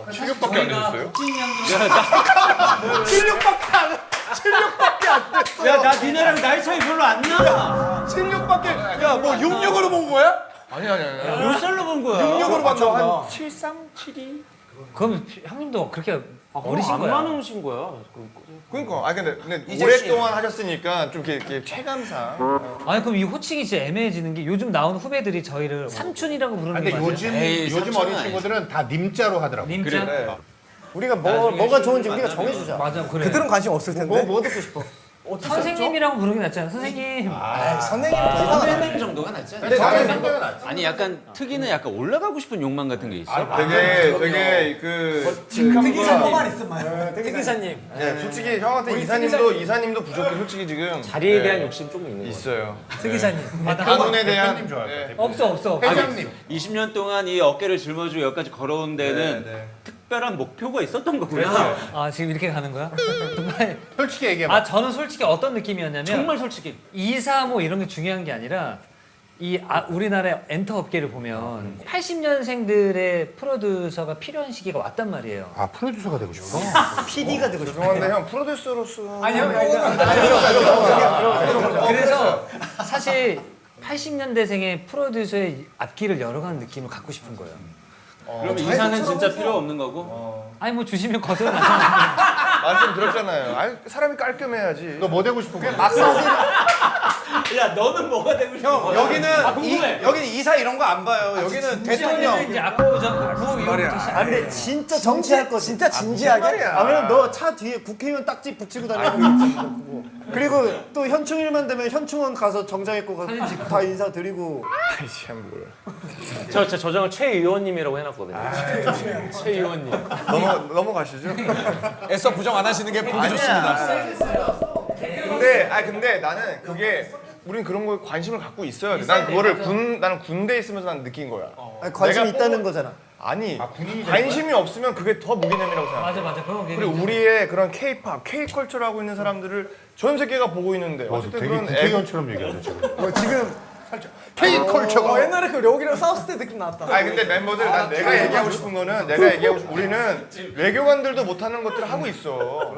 76밖에 안 되셨어요? 76밖에 안 돼. 야, 나 니네랑 나이 차이 별로 안 나. 76밖에. 야, 뭐 66으로 본 거야? 아니. 몇 살로 본 거야? 66으로 봤나? 한 73, 72? 그럼 형님도 그렇게 어리신 안 거야? 많으신 거야. 그러니까. 아 근데 오랫동안 하셨으니까 좀 이렇게 체감상. 아니 그럼 이 호칭이 진짜 애매해지는 게 요즘 나오는 후배들이 저희를 삼촌이라고 부르는 근데 거 맞아요? 요즘 어린 친구들은 다 님자로 하더라고. 님자? 그래. 우리가 뭐가 좋은지 우리가 정해주자. 맞아 그래. 그들은 관심 없을 텐데. 뭐 듣고 싶어? 선생님이라고 부르긴 낫잖아. 선생님. 선생님 정도가 낫지 않아? 근데 나는 상대가 낫지. 아니 약간 특이는 약간 올라가고 싶은 욕망 같은 게 있어. 되게 그 특이사만 있으면 특기사님. 네, 솔직히 형한테 이사님도 부족해. 솔직히 지금 자리에 대한 욕심 조금 있는 거 있어요. 특기사님. 가문에 대한 대표님 좋아할 거야. 없어. 회장님. 20년 동안 이 어깨를 짊어지고 여기까지 걸어온 데는 특별한 목표가 있었던 거구나. 아 지금 이렇게 가는 거야? 솔직히 얘기해봐. 아 저는 솔직히 어떤 느낌이었냐면 정말 솔직히. 이사 뭐 이런 게 중요한 게 아니라 우리나라의 엔터 업계를 보면 80년생들의 프로듀서가 필요한 시기가 왔단 말이에요. 아 프로듀서가 되고 싶어? PD가 되고 싶어. 죄송한데 형 프로듀서로서 그래서 사실 80년대생의 프로듀서의 앞길을 열어가는 느낌을 갖고 싶은 거예요. 그럼 이사는 진짜 필요 없는 거고? 아니 뭐 주시면 거둬 놨잖아요. 말씀 들었잖아요. 아니 사람이 깔끔해야지. 너 뭐 되고 싶은 거야? 야 너는 뭐가 되고 싶어? 형 여기는 이사 이런 거 안 봐요. 여기는 대통령. 이제 압구정 구호 이후부터 시작. 아 근데 진짜 정치할 거 진짜 진지하게. 아 왜냐면 너 차 뒤에 국회의원 딱지 붙이고 다니고 그리고 또 현충일만 되면 현충원 가서 정장 입고 가서 다 인사드리고. 아이씨 참 뭘. 저 저장을 최 의원님이라고 해놨거든요. 최 의원님. 넘어가시죠. 애써 부정 안 하시는 게 보기 좋습니다. 근데 나는 그게 우린 그런 거에 관심을 갖고 있어야 돼. 난 그거를 나는 군대에 있으면서 난 느낀 거야. 아니, 관심 내가 있다는 거잖아. 아니 관심이 없으면 그게 더 무기념이라고 생각해. 맞아 그런 게. 그리고 우리의 그런 K-팝, K-컬처를 하고 있는 사람들을 전 세계가 보고 있는데 어쨌든 되게 그런 국회의원처럼 얘기하네 지금. 지금 K-컬처가 옛날에 그 여기랑 싸웠을 때 느낌 나왔다. 아니 근데 멤버들 내가 얘기하고 싶은 거는 우리는 외교관들도 못하는 것들을 하고 있어.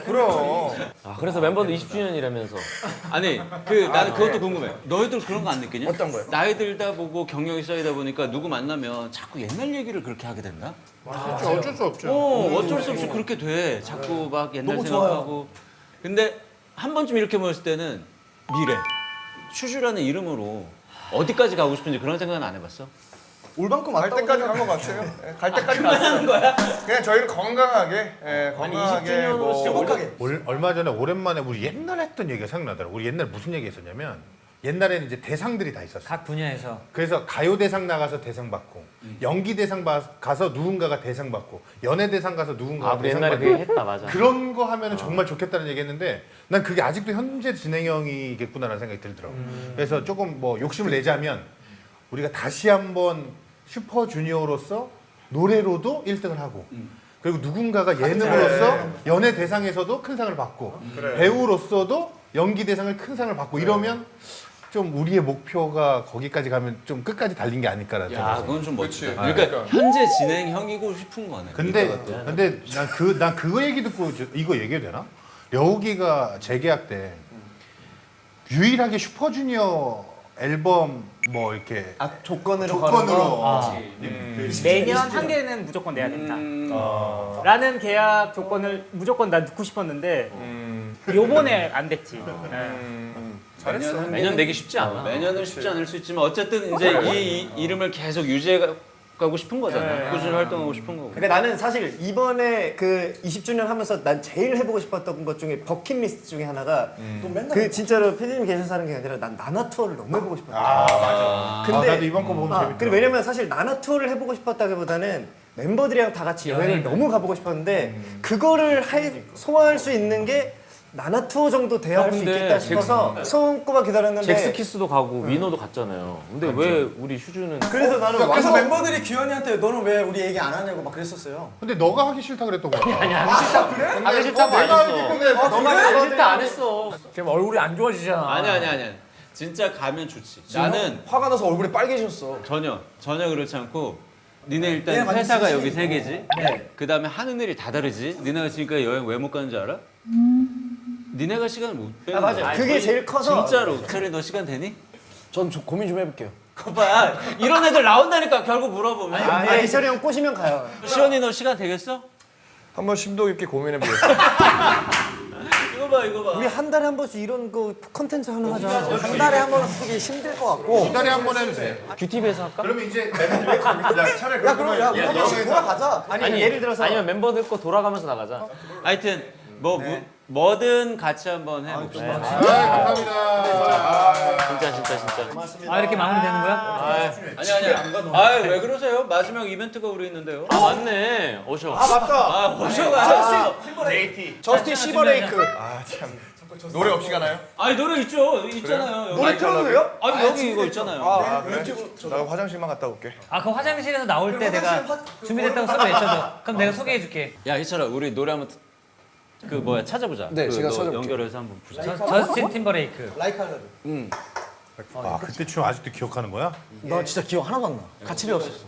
그럼. 아 그래서 멤버들 20주년이라면서. 아니 나는 그것도 궁금해. 너희들 그런 거 안 느끼냐? 어떤 거요? 나이 들다 보고 경력이 쌓이다 보니까 누구 만나면 자꾸 옛날 얘기를 그렇게 하게 된다? 어쩔 수 없죠. 어쩔 수 없이 그렇게 돼. 자꾸 막 옛날 생각하고. 근데 한 번쯤 이렇게 모였을 때는 미래, 슈슈라는 이름으로 어디까지 가고 싶은지 그런 생각은 안 해봤어? 올만큼 갈 때까지 간 것 같아요. 갈 때까지 갔어요. 거야? 그냥 저희는 건강하게, 건강하게, 얼마 전에 오랜만에 우리 옛날 했던 얘기가 생각나더라고. 우리 옛날 무슨 얘기 했었냐면 옛날에는 이제 대상들이 다 있었어. 각 분야에서. 그래서 가요 대상 나가서 대상 받고 연기 대상 가서 누군가가 대상 받고 연예 대상 가서 누군가가 우리 대상 옛날에 받고 그게 했다 맞아. 그런 거 하면은 정말 좋겠다는 얘기했는데 난 그게 아직도 현재 진행형이겠구나라는 생각이 들더라고. 그래서 조금 뭐 욕심을 내자면 우리가 다시 한번 슈퍼주니어로서 노래로도 1등을 하고 그리고 누군가가 예능으로서 연예 대상에서도 큰 상을 받고 배우로서도 연기 대상을 큰 상을 받고 이러면 좀 우리의 목표가 거기까지 가면 좀 끝까지 달린 게 아닐까라는 야, 생각이. 그건 좀 멋지다. 그러니까 현재 진행형이고 싶은 거네. 근데 난 그거 얘기 듣고 이거 얘기해도 되나? 려욱이가 재계약 때 유일하게 슈퍼주니어 앨범 뭐 이렇게 조건으로 매년 한 개는 무조건 내야 된다. 라는 계약 조건을 무조건 나 넣고 싶었는데 요번에 안 됐지. 잘했어. 매년 내기 쉽지 않아. 매년은 쉽지 않을 수 있지만 어쨌든 이제 이 이름을 계속 유지해 가고 싶은 거잖아. 꾸준히 활동하고 싶은 거고. 그러니까 나는 사실 이번에 그 20주년 하면서 난 제일 해보고 싶었던 것 중에 버킷리스트 중에 하나가 그 진짜로 피디님 계셔서 하는 게 아니라 난 나나 투어를 너무 해보고 싶었거든. 맞아. 근데 나도 이번 거 보면 재밌더라. 그리고 왜냐면 사실 나나 투어를 해보고 싶었다기보다는 멤버들이랑 다 같이 여행을 너무 가보고 싶었는데 그거를 소화할 수 있는 게 나나 투어 정도 돼야 할 수 있겠다 싶어서 손꼽아 기다렸는데 잭스키스도 가고 위너도 갔잖아요. 근데 왜 우리 휴즈는 그래서 나는 그래서 멤버들이 규현이한테 너는 왜 우리 얘기 안 하냐고 막 그랬었어요. 근데 너가 하기 싫다 그랬던 거야. 아니 안 싫다. 그래? 하기 싫다고 안 했어. 너가 하기 싫다 안 했어. 지금 얼굴이 안 좋아지잖아. 아니. 진짜 가면 좋지. 나는 화가 나서 얼굴이 빨개졌어. 전혀 그렇지 않고 니네 일단 많이 회사가 지치지. 여기 세 개지. 그 다음에 하는 일이 다 다르지. 니네가 지금까지 여행 왜 못 가는 줄 알아? 니네가 시간을 못 빼는 거야. 맞아. 그게 제일 커서 진짜로. 철이 너 시간 되니? 전 고민 좀 해볼게요. 거봐 이런 애들 나온다니까 결국 물어보면. 이철이 형 꼬시면 가요. 시원이 너 시간 되겠어? 한번 심도 깊게 고민해 보겠습니다. 이거 봐. 우리 한 달에 한 번씩 이런 거 컨텐츠 하나 하자. 한 달에 한 번 쓰기 힘들 것 같고. 두 달에 한 번 해도 돼. 큐티비에서 할까? 그러면 이제 야 차라리 야 그럼 야 우리 한 번씩 돌아가자. 아니 예를 들어서 아니면 멤버들 거 돌아가면서 나가자. 하여튼 뭐든 같이 한번 해봅시다. 감사합니다. 진짜. 아 이렇게 마무리되는 거야? 아니 왜 그러세요? 마지막 이벤트가 우리 있는데요. 아 맞네. 오셔. 맞다. 오셔가. 저스틴 시버레이크. 노래 없이 가나요? 아니 노래 있잖아요. 여기. 노래 틀어도 돼요? 아니 여기 이거 있잖아요. 그래? 나 화장실만 갔다 올게. 아 그 화장실에서 나올 때 내가 준비됐다고 소리 외쳐줘. 그럼 내가 소개해줄게. 야 희철아 우리 노래 한번 그 뭐야 찾아보자. 네, 제가 너 찾아볼게요. 연결해서 한번 보자. 저스틴 팀버레이크. 라이칼러를. 아 그때 춤 아직도 기억하는 거야? 나 진짜 기억 하나도 안 나. 같이 배웠었어.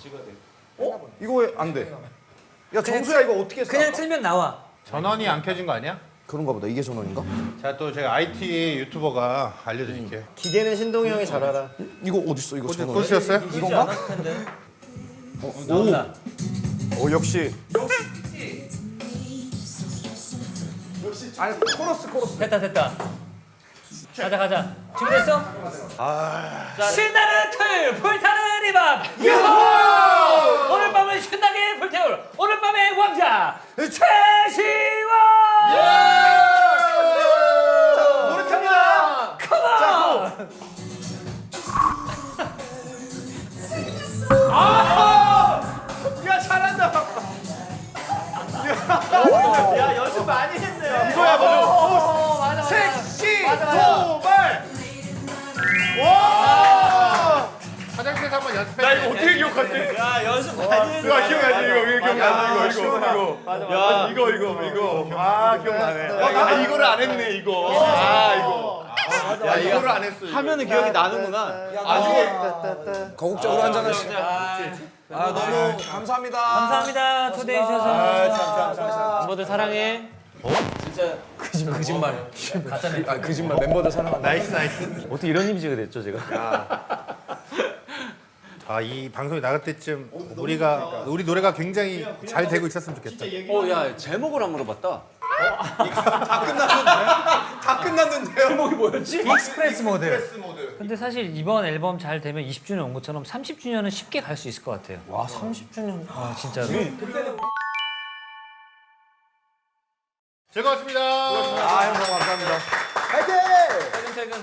이거 왜 안 돼? 야 정수야 이거 어떻게 써? 그냥 틀면 나와. 전원이 안 켜진 거 아니야? 그런가 보다. 이게 전원인가? 자 또 제가 IT 유튜버가 알려드릴게요. 기계는 신동이 형이 잘 알아. 이거 어디 있어? 이거 전원. 꽂으셨어요? 이건가? 나온다. 역시. 아니 코러스. 됐다. 가자. 준비됐어? 신나는 토요일 불타는 이밤 유호! 오늘 밤은 신나게 불태울 오늘 밤의 왕자 최시원! 노래 탑니다. 컴온! 야 잘한다. 야 연습 많이 했네. 이거야 맞아. 섹시 도발. 와. 화장실에서 한번 연습해. 나 이거 어떻게 기억하지? 야 연습 많이 했어. 야 기억나지 이거 기억나지 이거. 야 이거. 아 기억나네. 나 이거를 안 했네 이거. 이거. 야 이거를 안 했어. 하면은 기억이 나는구나. 거국적으로 한 잔 하시죠. 너무 감사합니다. 감사합니다 초대해 주셔서. 멤버들 사랑해. 거짓말. 거짓말. 멤버들 사랑한다. 나이스. 어떻게 이런 이미지가 됐죠 제가? 이 방송이 나갈 때쯤 우리 노래가 굉장히 잘 되고 있었으면 좋겠다. 야 제목을 안 물어봤다. 다 끝났는데요. 제목이 뭐였지? 익스프레스 모드. 근데 사실 이번 앨범 잘 되면 20주년 온 것처럼 30주년은 쉽게 갈 수 있을 것 같아요. 와 30주년. 아 진짜로. 즐거웠습니다. 형 감사합니다.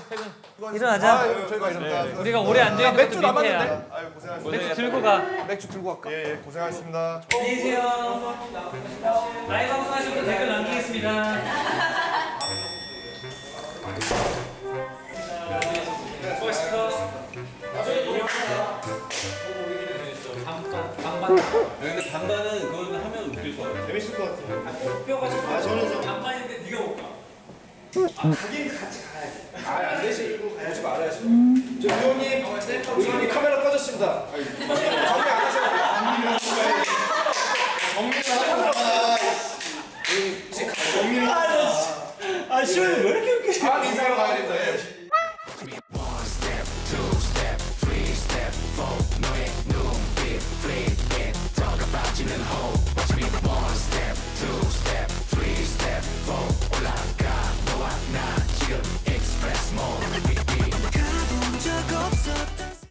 퇴근. 일어나자. 저희가 이렇게. 우리가 오래 앉아 있는 맥주 것도 민폐야. 남았는데? 맥주 들고 가. 맥주 들고 갈까? 예 고생하셨습니다. 안녕히 계세요. 라이브 방송하신 분 댓글 남기겠습니다. 근데 반반은 그건 하면 웃길 것 같아. 재밌을 것 같아요. 뼈가 좀 저는 좀 반반인데 네가 못 가. 가긴 같이 가야지. 안 되지. 오지 말아야지. 저 의원님 카메라 꺼졌습니다. 정리 안 하셔도 정리를 시원이 왜 이렇게 웃기지? 인사하러 가야 된다.